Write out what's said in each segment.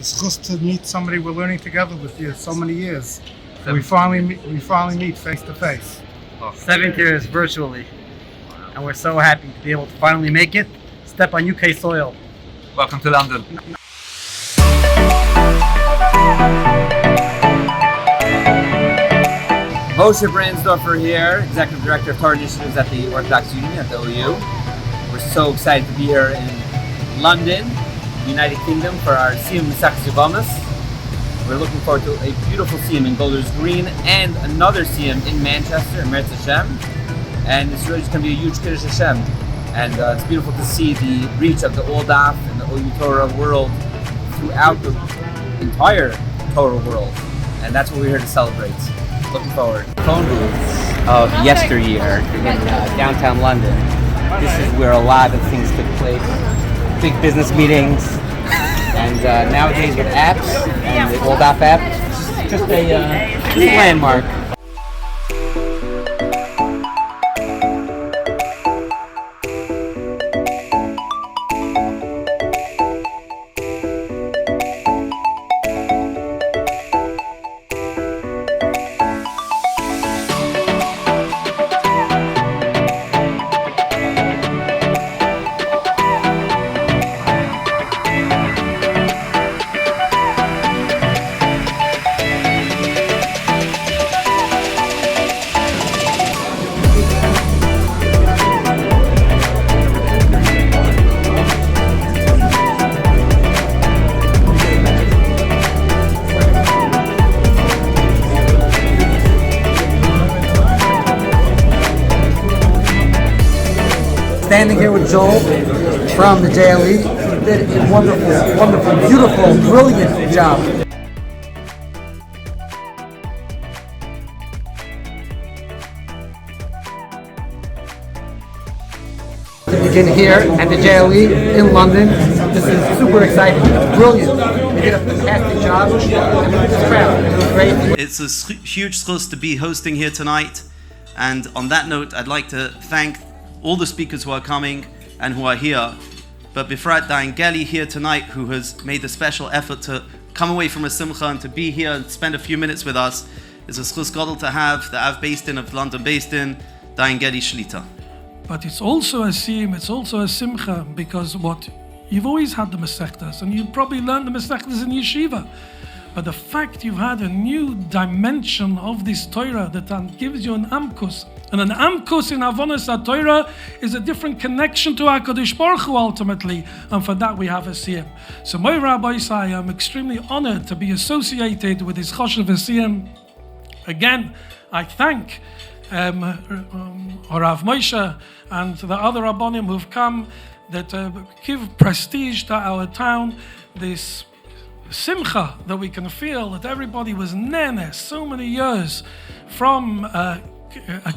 It's just to meet somebody we're learning together with you so many years. We finally meet face to face. 7 years virtually, and we're so happy to be able to finally make it. Step on UK soil. Welcome to London. Moshe Brandsdorfer here, Executive Director of Torah Initiatives at the Orthodox Union at the OU. We're so excited to be here in London, United Kingdom, for our Siyum Masechtas Yevamos. We're looking forward to a beautiful Siyum in Golders Green and another Siyum in Manchester, in Meretz Hashem. And it's really just going to be a huge Kiddush Hashem. And it's beautiful to see the reach of the Old Daf and the OU Torah world throughout the entire Torah world. And that's what we're here to celebrate. Looking forward. Phone booths of yesteryear in downtown London. This is where a lot of things took place. Big business meetings. And nowadays with apps and the Old Daf app, it's just a landmark. Standing here with Joel from the JLE. He did a wonderful, beautiful, brilliant job. To begin here at the JLE in London, this is super exciting. It's brilliant. They did a fantastic job, and we're just proud. It was great. It's a huge schus to be hosting here tonight, and on that note, I'd like to thank all the speakers who are coming and who are here, but Bifrat Dayan Geli here tonight, who has made the special effort to come away from a simcha and to be here and spend a few minutes with us. It's a schus gadol to have the Av based in of London based in Dayan Geli Shlita. But it's also a siyum, it's also a simcha, because you've always had the Masechtas, and you probably learned the Masechtas in yeshiva. But the fact you've had a new dimension of this Torah that gives you an amkus, and an amkus in Avonos HaTorah is a different connection to HaKadosh Baruch Hu ultimately, and for that we have a siyum. So my Rabbi I am extremely honored to be associated with this Choshev siyum. Again, I thank Rav Moshe and the other Rabbanim who've come that give prestige to our town, this simcha that we can feel, that everybody was nene so many years from a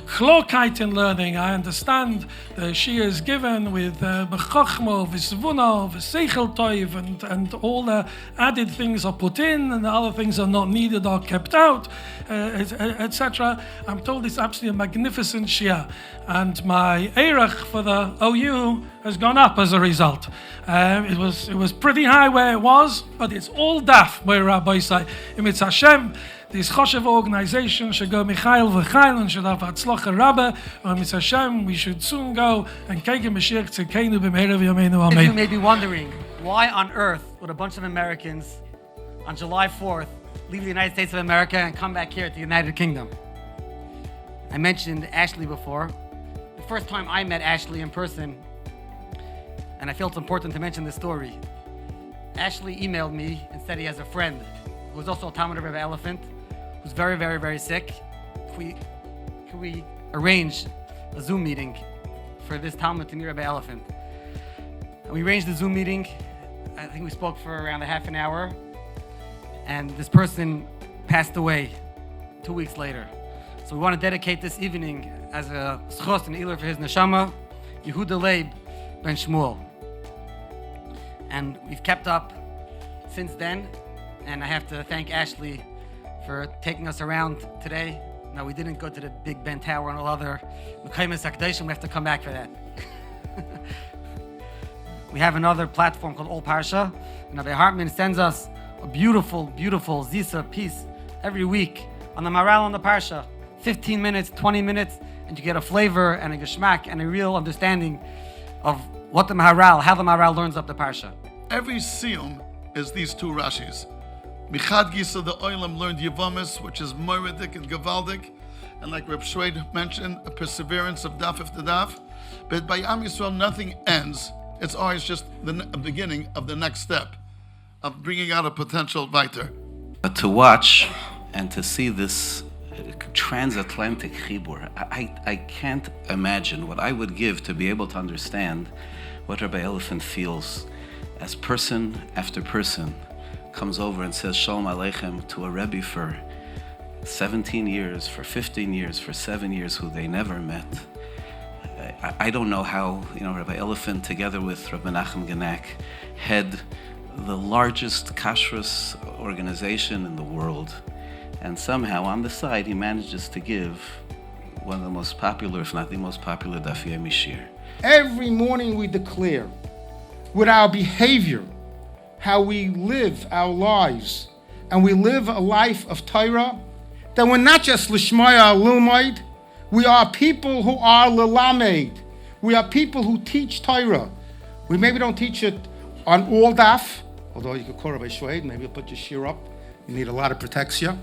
klokite in learning. I understand the Shia is given with b'chachma, v'svuna, v'seichel toiv, and all the added things are put in and the other things are not needed or kept out, etc. I'm told it's absolutely a magnificent Shia, and my eirach for the OU has gone up as a result. It was pretty high where it was, but it's all daf by Rabbi Isai. It's Hashem. This Choshev organization should go Michael v'Chail and should have Hatzlacha Rabbah. It's Hashem. We should soon go and Kegem Mashiach Tzedkeinu b'meira v'yameinu amen. You may be wondering, why on earth would a bunch of Americans on July 4th leave the United States of America and come back here to the United Kingdom? I mentioned Ashley before. The first time I met Ashley in person, and I feel it's important to mention this story. Ashley emailed me and said he has a friend who was also a Talmud of Rebbe Elephant, who's very, very, very sick. Can we arrange a Zoom meeting for this Talmud to meet Rebbe Elephant? And we arranged the Zoom meeting. I think we spoke for around a half an hour. And this person passed away 2 weeks later. So we want to dedicate this evening as a schos and iler for his neshama, Yehuda Leib ben Shmuel. And we've kept up since then. And I have to thank Ashley for taking us around today. Now, we didn't go to the Big Ben Tower and all other Mekaymes HaKadoshim. We have to come back for that. We have another platform called All Parsha, and Rabbi Hartman sends us a beautiful, beautiful Zisa piece every week on the Maharal on the Parsha. 15 minutes, 20 minutes, and you get a flavor and a geschmack and a real understanding of what the Maharal, how the Maharal learns up the Parsha. Every siyum is these two Rashis. Michad Gisa, the Oilam learned Yevamis, which is Moiridik and Gavaldik, and like Reb Shwed mentioned, a perseverance of daf after daf. But by Am Yisrael, nothing ends. It's always just the beginning of the next step of bringing out a potential weiter. But to watch and to see this transatlantic chibur, I can't imagine what I would give to be able to understand what Rabbi Elephant feels as person after person comes over and says Shalom Aleichem to a Rebbe for 17 years, for 15 years, for 7 years, who they never met. I don't know how, Rabbi Elephant together with Rabbi Menachem Genack had the largest kashrus organization in the world. And somehow on the side, he manages to give one of the most popular, if not the most popular, Daf Yomi Shir. Every morning we declare with our behavior, how we live our lives, and we live a life of Torah, that we're not just Lishmaya Lilmaid, we are people who are Lilamed. We are people who teach Torah. We maybe don't teach it on all daf, although you could call Rabbi Shwed, maybe you'll put your shir up. You need a lot of protection.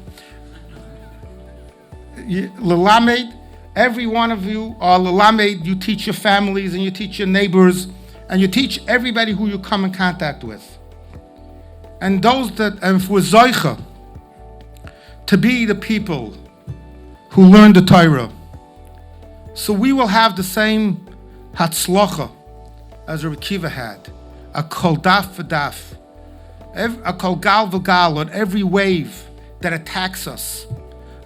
Lilamed, every one of you are Lilamed. You teach your families and you teach your neighbors and you teach everybody who you come in contact with. And those and for Zoicha, to be the people who learn the Torah. So we will have the same hatzlacha as Rabbi Kiva had, a kol daf v'daf, a kol gal v'gal on every wave that attacks us.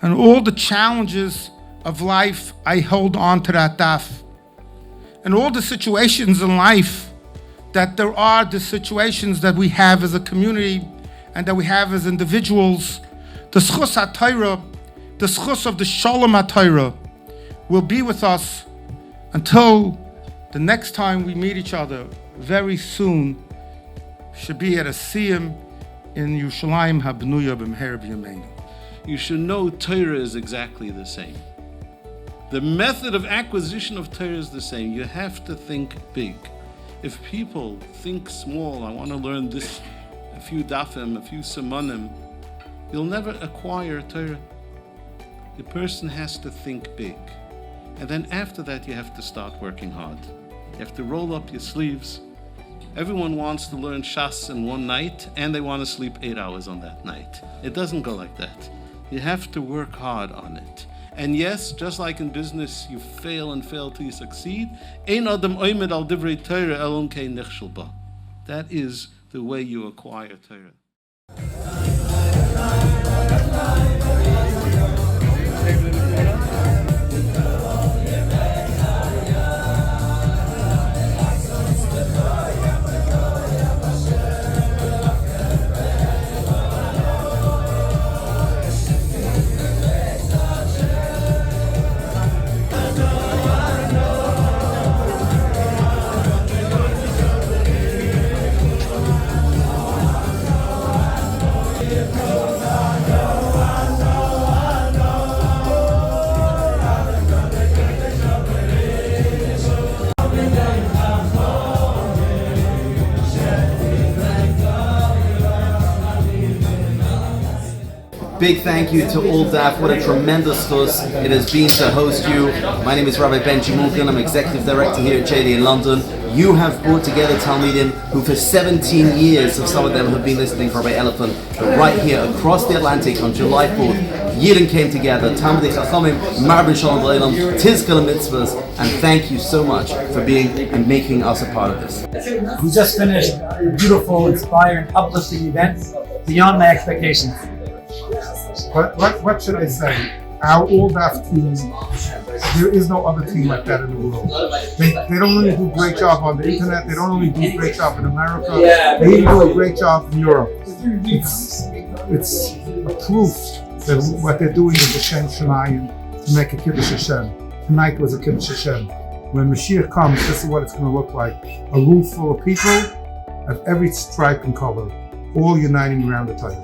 And all the challenges of life, I hold on to that daf. And all the situations in life, that there are the situations that we have as a community and that we have as individuals, the schus ha-Torah, the schus of the shalom ha-Torah will be with us until the next time we meet each other very soon. Should be at a siyum in Yerushalayim habnuya b'meher b'yameinu. You should know Torah is exactly the same. The method of acquisition of Torah is the same. You have to think big. If people think small, I want to learn this, a few dafim, a few simonim, you'll never acquire Torah. The person has to think big. And then after that, you have to start working hard. You have to roll up your sleeves. Everyone wants to learn Shas in one night, and they want to sleep 8 hours on that night. It doesn't go like that. You have to work hard on it. And yes, just like in business, you fail and fail till you succeed. Ein adam oimed al divrei Torah elon kein nichshel ba. That is the way you acquire Torah. Big thank you to all DAF. What a tremendous fuss it has been to host you. My name is Rabbi Benji Mulkin. I'm Executive Director here at JD in London. You have brought together Talmidim who for 17 years, some of them have been listening for Rabbi Elephant, but right here across the Atlantic on July 4th, Yidden came together, Talmidei Chachamim, Marbin Shalom B'Olam, Tizkal Mitzvahs, and thank you so much for being and making us a part of this. We just finished a beautiful, inspiring, uplifting event beyond my expectations. What should I say? Our All DAF team, there is no other team like that in the world. They don't only do a great job on the internet, they don't only do a great job in America, they do a great job in Europe. It's proof that what they're doing is a Shem Shemayim to make a Kiddush Hashem. Tonight was a Kiddush Hashem. When Mashiach comes, this is what it's going to look like. A room full of people of every stripe and color. all uniting around the Torah.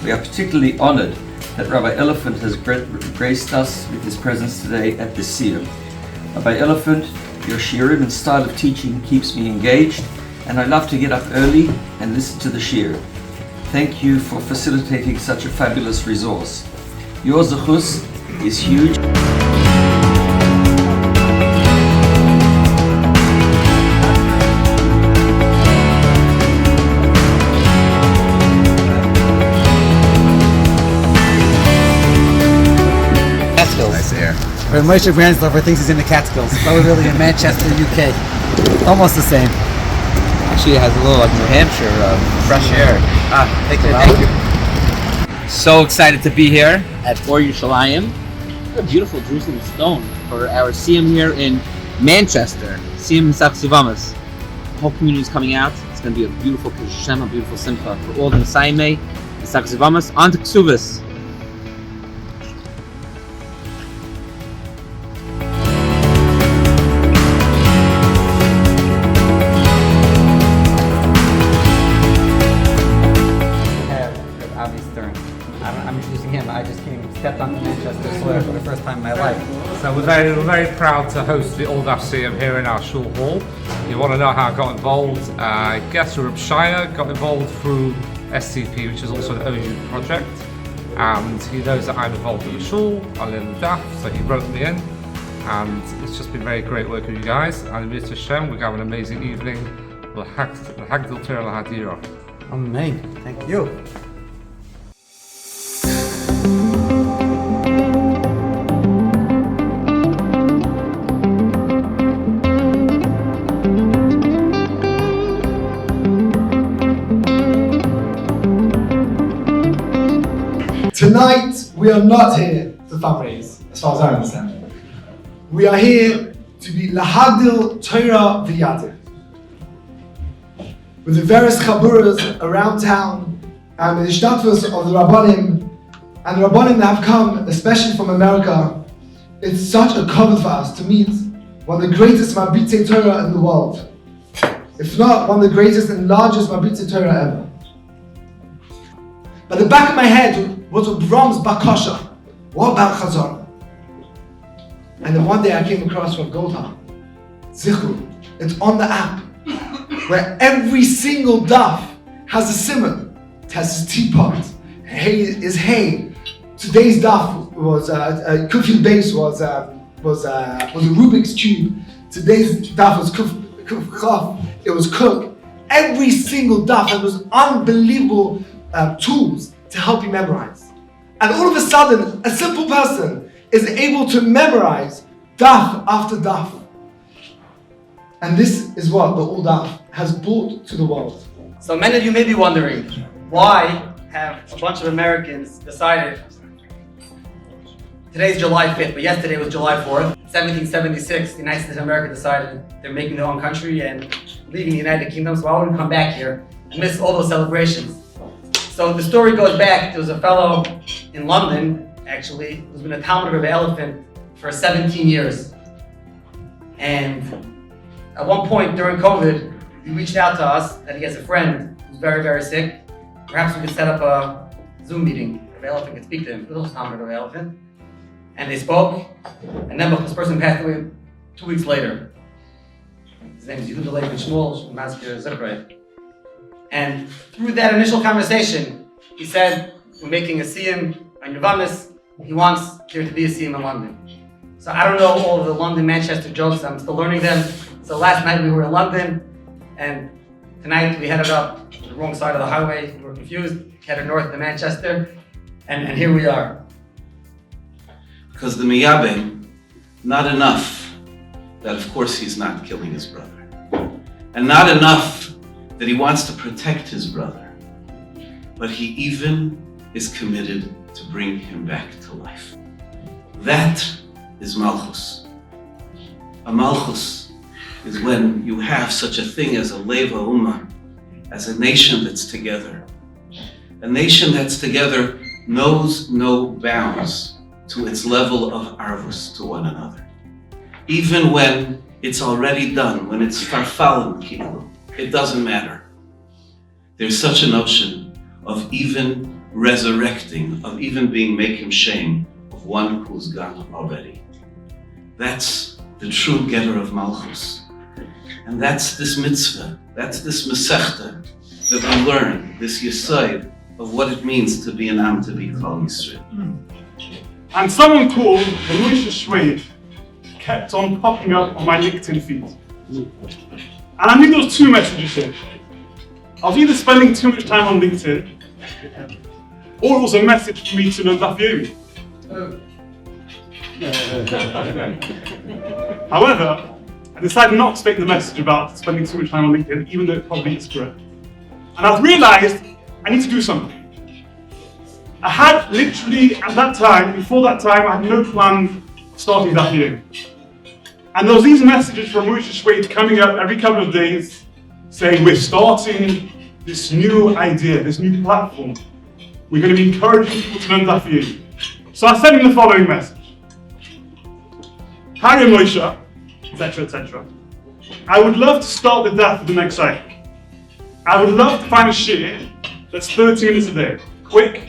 We are particularly honored that Rabbi Elephant has graced us with his presence today at this Siyum. Rabbi Elephant, your shiurim and style of teaching keeps me engaged, and I love to get up early and listen to the shiur. Thank you for facilitating such a fabulous resource. Your zechus is huge. Nice air. Where Moshe Brandslover thinks he's in the Catskills, but we're really in Manchester, UK. Almost the same. Actually, it has a little like New Hampshire fresh air. Thank you. So excited to be here at Or Yerushalayim. A beautiful Jerusalem stone for our Siyum here in Manchester. Siyum Saksivamas. The whole community is coming out. It's going to be a beautiful Kiddush Hashem, a beautiful Simcha for all the Messiah, the Saksivamas, on to Ksuvas. I'm introducing him. I just stepped onto Manchester soil for the first time in my life. So we're very proud to host the Old Daf Siyum here in our shul hall. You want to know how I got involved? I guess Reb Shaya got involved through SCP, which is also an OU project, and he knows that I'm involved in the shul. I live in Daf, so he wrote me in, and it's just been very great working with you guys. And Mr. Hashem, we're having an amazing evening. L'hagdil Torah l'hadira. Amen. Thank you. Tonight, we are not here to fundraise, as far as I understand. We are here to be Lahadil Torah V'Yadir. With the various chaburas around town, and the ishtatfus of the Rabbanim, and the Rabbanim that have come, especially from America, it's such a kavod for us to meet one of the greatest Mabitei Torah in the world. If not, one of the greatest and largest Mabitei Torah ever. But the back of my head was with Brahms Bakasha. What about Chazar? And then one day I came across Rav Goldha. Zichru. It's on the app. Where every single daf has a simon. It has his teapot. Hay is hay. Today's daf was Kufil base was a Rubik's cube. Today's daf was Kuf Chaf. It was Cook. Every single daf had those unbelievable tools to help you memorize. And all of a sudden, a simple person is able to memorize daf after daf. And this is what the Old Daf has brought to the world. So many of you may be wondering, why have a bunch of Americans decided, today's July 5th, but yesterday was July 4th, 1776, the United States of America decided they're making their own country and leaving the United Kingdom, so I wouldn't come back here and miss all those celebrations. So the story goes back, there was a fellow in London, actually, who's been a Talmud Rebbe Elephant for 17 years. And at one point during COVID, he reached out to us that he has a friend who's very, very sick. Perhaps we could set up a Zoom meeting. Rebbe Elephant could speak to him, little Talmud Rebbe Elephant. And they spoke, and then this person passed away 2 weeks later. His name is Yehuda Leib Shmuel Masker Zikray. And through that initial conversation, he said, we're making a Siyum on Yavamis. He wants there to be a Siyum in London. So I don't know all of the London-Manchester jokes, I'm still learning them. So last night we were in London, and tonight we headed up to the wrong side of the highway. We were confused, headed north to Manchester, and here we are. Because the Miyabim, not enough that of course he's not killing his brother. And not enough that he wants to protect his brother. But he even is committed to bring him back to life. That is Malchus. A Malchus is when you have such a thing as a Leva Ummah, as a nation that's together, A nation that's together knows no bounds to its level of arvus to one another. Even when it's already done, when it's farfallen kilo, it doesn't matter. There's such a notion of even resurrecting, of even being making shame of one who's gone already. That's the true getter of Malchus. And that's this mitzvah, that's this mesechta that we learn, this yesod of what it means to be an Am, to be Klal Yisrael. And someone called Moshe Shwed kept on popping up on my LinkedIn feed. And I knew there was two messages here. I was either spending too much time on LinkedIn, or it was a message for me to learn Daf Yomi. However, I decided not to take the message about spending too much time on LinkedIn, even though it probably is correct. And I've realized I need to do something. I had literally, at that time, before that time, I had no plan of starting Daf Yomi. And there was these messages from Moshe Shwed coming up every couple of days, saying we're starting this new idea, this new platform. We're going to be encouraging people to learn Daf Yomi. So I sent him the following message. Harry Moshe, etc., etc. I would love to start the Daf for the next cycle. I would love to find a shir that's 30 minutes a day, quick,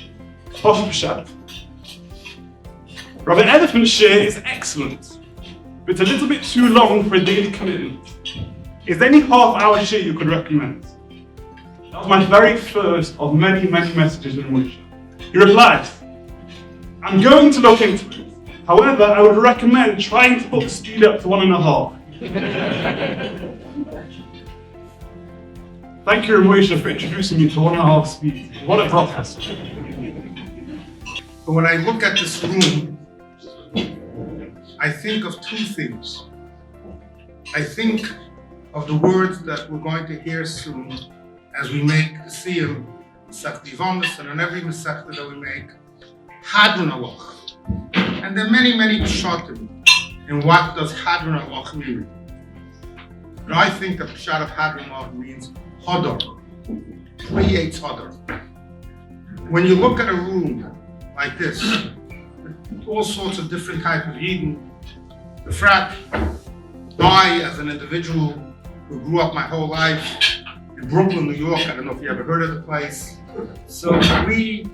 posh pshat. Rabbi Elephant's shir is excellent, but it's a little bit too long for a daily commitment. Is there any half-hour shir you could recommend? That was my very first of many, many messages from Moshe. He replied, I'm going to look into it. However, I would recommend trying to put the speed up to 1.5. Thank you, Moshe, for introducing me to 1.5 speed. What a broadcast. But when I look at this room, I think of two things. I think of the words that we're going to hear soon as we make the Siyum, Masechta Yevamos, and on every Masechta that we make, Hadron Aloch. And there are many, many pshatim in what does Hadron Aloch mean. But I think the pshat of Hadron Aloch means Hodor, creates Hodor. When you look at a room like this, all sorts of different types of Yidden, the frat, I as an individual who grew up my whole life in Brooklyn, New York, I don't know if you ever heard of the place. So we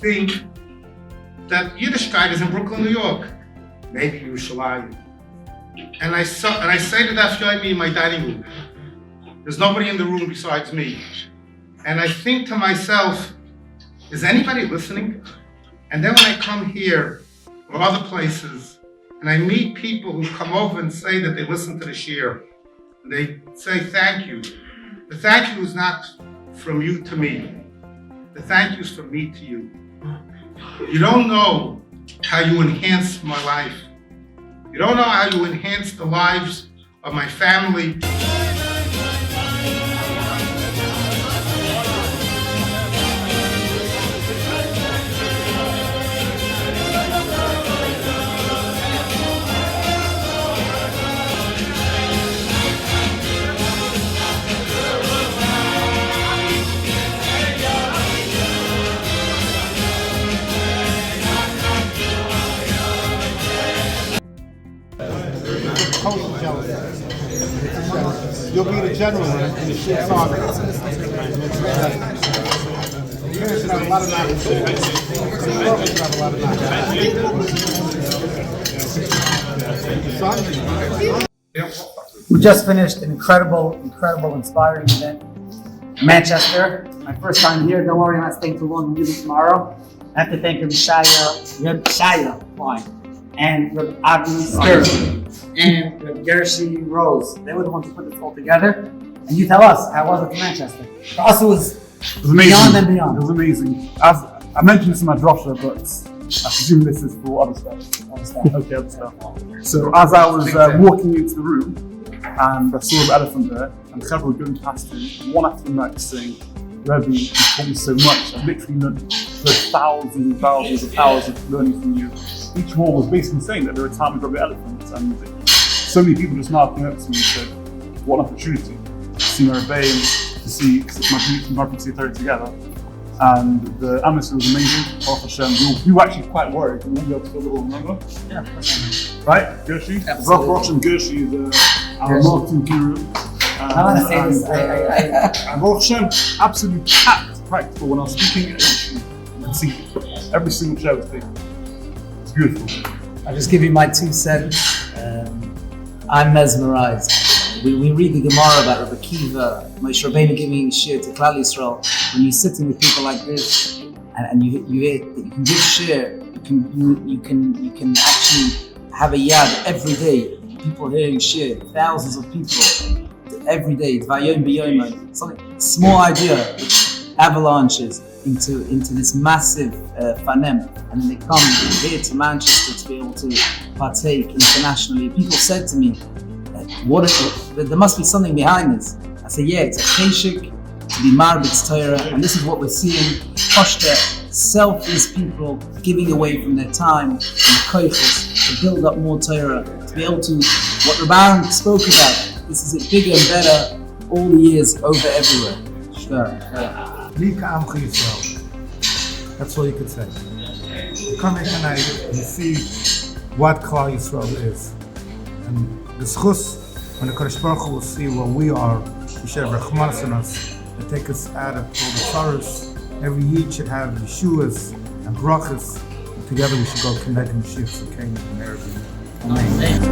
think that Yiddishkeit is in Brooklyn, New York, maybe Yerushalayim. And I say to Daf Yomi in my dining room, there's nobody in the room besides me. And I think to myself, is anybody listening? And then when I come here or other places, and I meet people who come over and say that they listen to the shir, and they say thank you. The thank you is not from you to me. The thank you is from me to you. You don't know how you enhance my life. You don't know how you enhance the lives of my family. You'll be the general in the shit song. You're going to have a lot of knowledge. We just finished an incredible, inspiring event in Manchester. My first time here. Don't worry, I'm not staying too long. I'm leaving tomorrow. I have to thank Reb Shaya and Reb Avi Stern and Reb Gershi Rose. They were the ones who put this all together. And you tell us, how was it in Manchester? For us, it was amazing. Beyond and beyond. It was amazing. As I mentioned this in my drosha, but I presume this is for other stuff. Okay, other stuff. So as I was walking into the room, and I saw the elephant there, and several were going past him, one after the next, saying, Rebbe, you taught me so much. I've literally learned thousands and thousands of hours of learning from you. Each one was basically saying that there are times with Rebbe elephants, and so many people just now came up to me and said, what an opportunity to see my Rebbe and to see my Torah together. and the atmosphere was amazing. Baruch Hashem. We were actually quite worried. We won't be able to fill the hall, remember? Yeah, of course. Right, Gershi? Baruch Hashem, Gershi is our marketing guru. I want to say this. And Baruch Hashem, absolutely packed practical. When I was speaking, you can see every single chair was taken. It's beautiful. I'll just give you my 2 cents. I'm mesmerized. We read the Gemara about Rabbi Kiva, Moshe Rabbeinu giving shir to Klal Yisrael. When you're sitting with people like this, and you hear that you can give shir, you can actually have a yad every day. People hearing shir, thousands of people every day. Vayom b'yom, something small idea which avalanches into this massive fanem, and then they come here to Manchester to be able to partake internationally. People said to me, there must be something behind this. I said, yeah, it's a cheshik to be marbitz Torah, and this is what we're seeing. Poshta, selfless people giving away from their time and the koichos to build up more Torah, to be able to, what Rabban spoke about, this is it bigger and better all the years over everywhere. Sure. That's all you could say. You come here tonight and you see what Klal Yisrael is. And the schus, when the Kodesh Baruch Hu will see where we are, we should have Rachmanas on us and take us out of all the sorrows. Every Yid should have Yeshuas and Brachas, and together we should go connect Mashiach King and Mary. Amen.